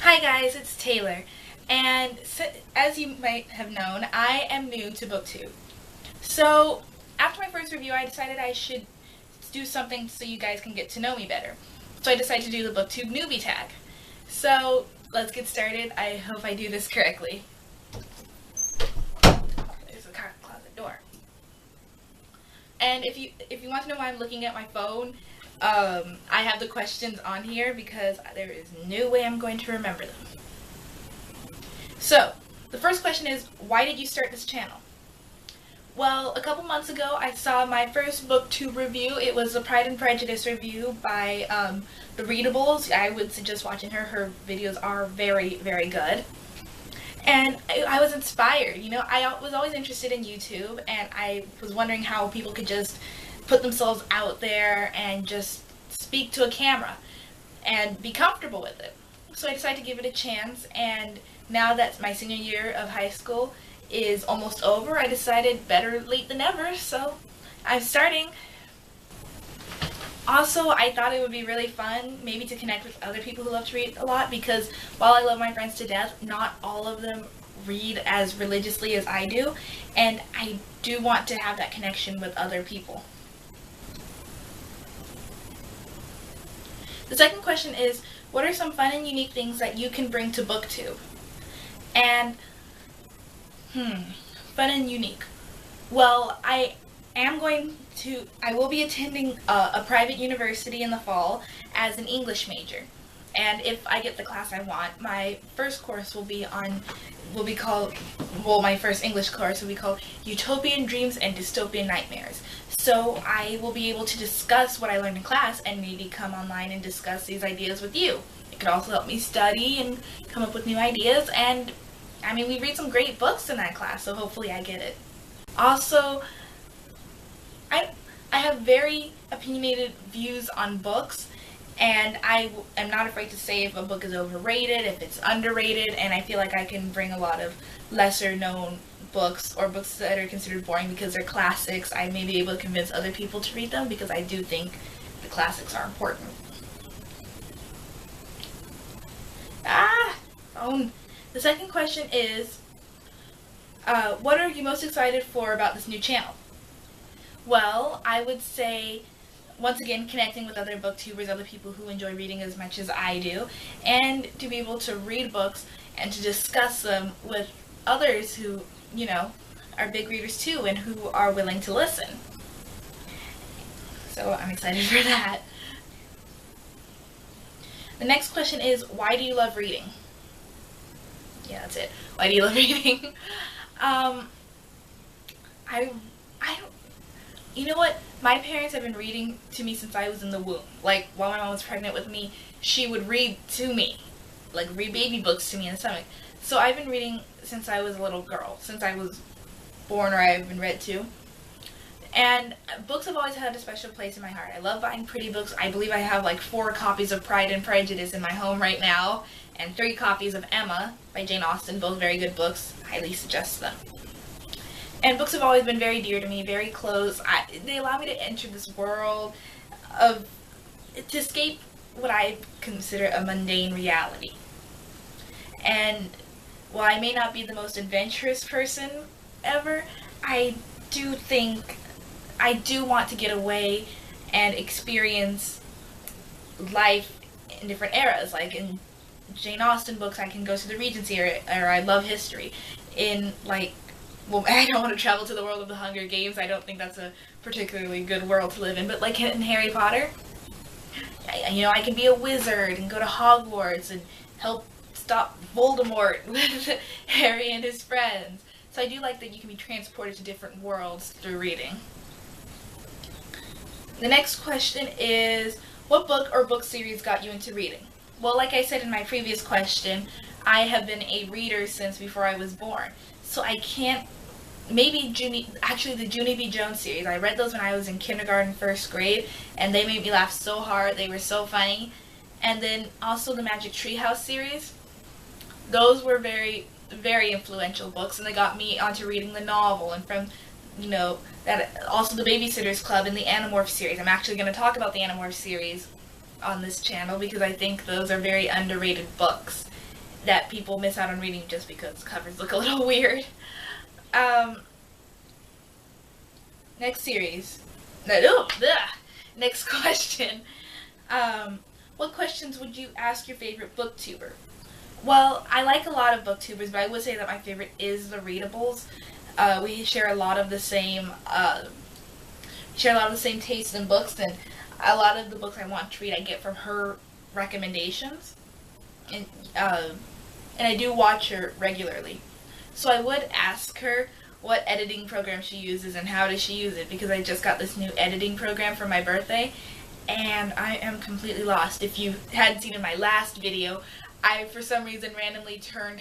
Hi guys, it's Taylor, and as you might have known, I am new to Booktube. So, after my first review, I decided I should do something so you guys can get to know me better. So I decided to do the Booktube Newbie Tag. So, let's get started. I hope I do this correctly. There's the closet door. And if you want to know why I'm looking at my phone, I have the questions on here because there is no way I'm going to remember them. So, the first question is, why did you start this channel? Well, a couple months ago, I saw my first Booktube review. It was a Pride and Prejudice review by The Readables. I would suggest watching her. Her videos are very, very good. And I was inspired. You know, I was always interested in YouTube, and I was wondering how people could just put themselves out there and just speak to a camera and be comfortable with it. So I decided to give it a chance, and now that my senior year of high school is almost over, I decided better late than never, so I'm starting. Also, I thought it would be really fun maybe to connect with other people who love to read a lot, because while I love my friends to death, not all of them read as religiously as I do, and I do want to have that connection with other people. The second question is, what are some fun and unique things that you can bring to Booktube? And, fun and unique. Well, I will be attending a private university in the fall as an English major. And if I get the class I want, my first course my first English course will be called Utopian Dreams and Dystopian Nightmares. So I will be able to discuss what I learned in class and maybe come online and discuss these ideas with you. It could also help me study and come up with new ideas, and I mean, we read some great books in that class, so hopefully I get it. Also, I have very opinionated views on books, and I am not afraid to say if a book is overrated, if it's underrated, and I feel like I can bring a lot of lesser known books or books that are considered boring because they're classics. I may be able to convince other people to read them because I do think the classics are important. The second question is, what are you most excited for about this new channel? Well, I would say, once again, connecting with other booktubers, other people who enjoy reading as much as I do, and to be able to read books and to discuss them with others who, you know, are big readers too and who are willing to listen. So I'm excited for that. The next question is, why do you love reading? Yeah, that's it. Why do you love reading? You know what? My parents have been reading to me since I was in the womb. Like, while my mom was pregnant with me, she would read to me. Like, read baby books to me in the stomach. So I've been reading since I was a little girl. Since I was born, or I've been read to. And books have always had a special place in my heart. I love buying pretty books. I believe I have like 4 copies of Pride and Prejudice in my home right now, and 3 copies of Emma by Jane Austen, both very good books. Highly suggest them. And books have always been very dear to me, very close. They allow me to enter this world to escape what I consider a mundane reality. And while I may not be the most adventurous person ever, I do want to get away and experience life in different eras. Like in Jane Austen books, I can go to the Regency, or I love history. I don't want to travel to the world of the Hunger Games. I don't think that's a particularly good world to live in. But like in Harry Potter, I can be a wizard and go to Hogwarts and help stop Voldemort with Harry and his friends. So I do like that you can be transported to different worlds through reading. The next question is, what book or book series got you into reading? Well, like I said in my previous question, I have been a reader since before I was born. So I can't, maybe the Junie B. Jones series. I read those when I was in kindergarten, 1st grade, and they made me laugh so hard. They were so funny. And then also the Magic Treehouse series. Those were very, very influential books, and they got me onto reading the novel. And from, also the Babysitter's Club and the Animorph series. I'm actually going to talk about the Animorph series on this channel because I think those are very underrated books. that people miss out on reading just because covers look a little weird. Next series. Next question. What questions would you ask your favorite booktuber? Well, I like a lot of booktubers, but I would say that my favorite is the Readables. We share a lot of the same tastes in books, and a lot of the books I want to read I get from her recommendations, and I do watch her regularly. So I would ask her what editing program she uses and how does she use it, because I just got this new editing program for my birthday and I am completely lost. If you hadn't seen in my last video, I for some reason randomly turned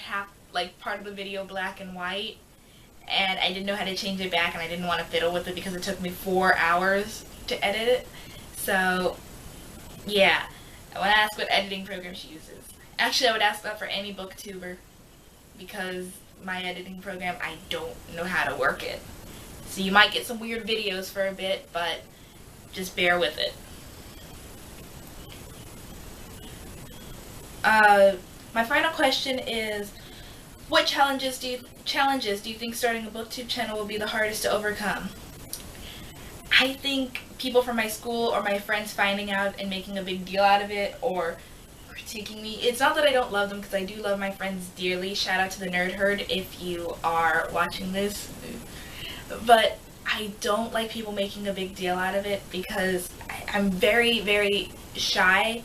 part of the video black and white, and I didn't know how to change it back, and I didn't want to fiddle with it because it took me 4 hours to edit it. So yeah, I want to ask what editing program she uses. Actually, I would ask that for any booktuber, because my editing program, I don't know how to work it. So you might get some weird videos for a bit, but just bear with it. My final question is, what challenges do you think starting a booktube channel will be the hardest to overcome? I think people from my school or my friends finding out and making a big deal out of it, or critiquing me. It's not that I don't love them, because I do love my friends dearly. Shout out to the Nerd Herd if you are watching this. But I don't like people making a big deal out of it, because I'm very, very shy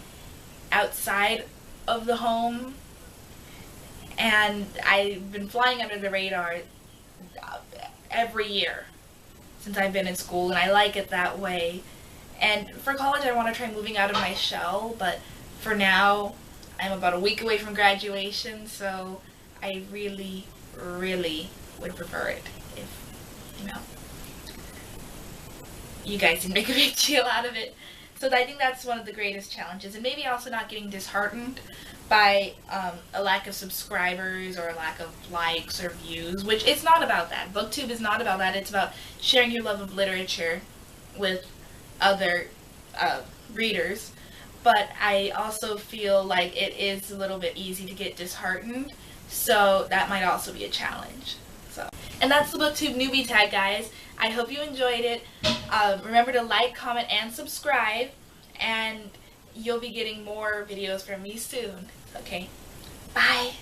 outside of the home, and I've been flying under the radar every year since I've been in school, and I like it that way. And for college, I want to try moving out of my shell, but for now, I'm about a week away from graduation, so I really, really would prefer it if, you guys didn't make a big deal out of it. So I think that's one of the greatest challenges, and maybe also not getting disheartened by a lack of subscribers or a lack of likes or views, which it's not about that. Booktube is not about that. It's about sharing your love of literature with other readers. But I also feel like it is a little bit easy to get disheartened, so that might also be a challenge. And that's the Booktube Newbie Tag, guys. I hope you enjoyed it. Remember to like, comment, and subscribe, and you'll be getting more videos from me soon. Okay, bye.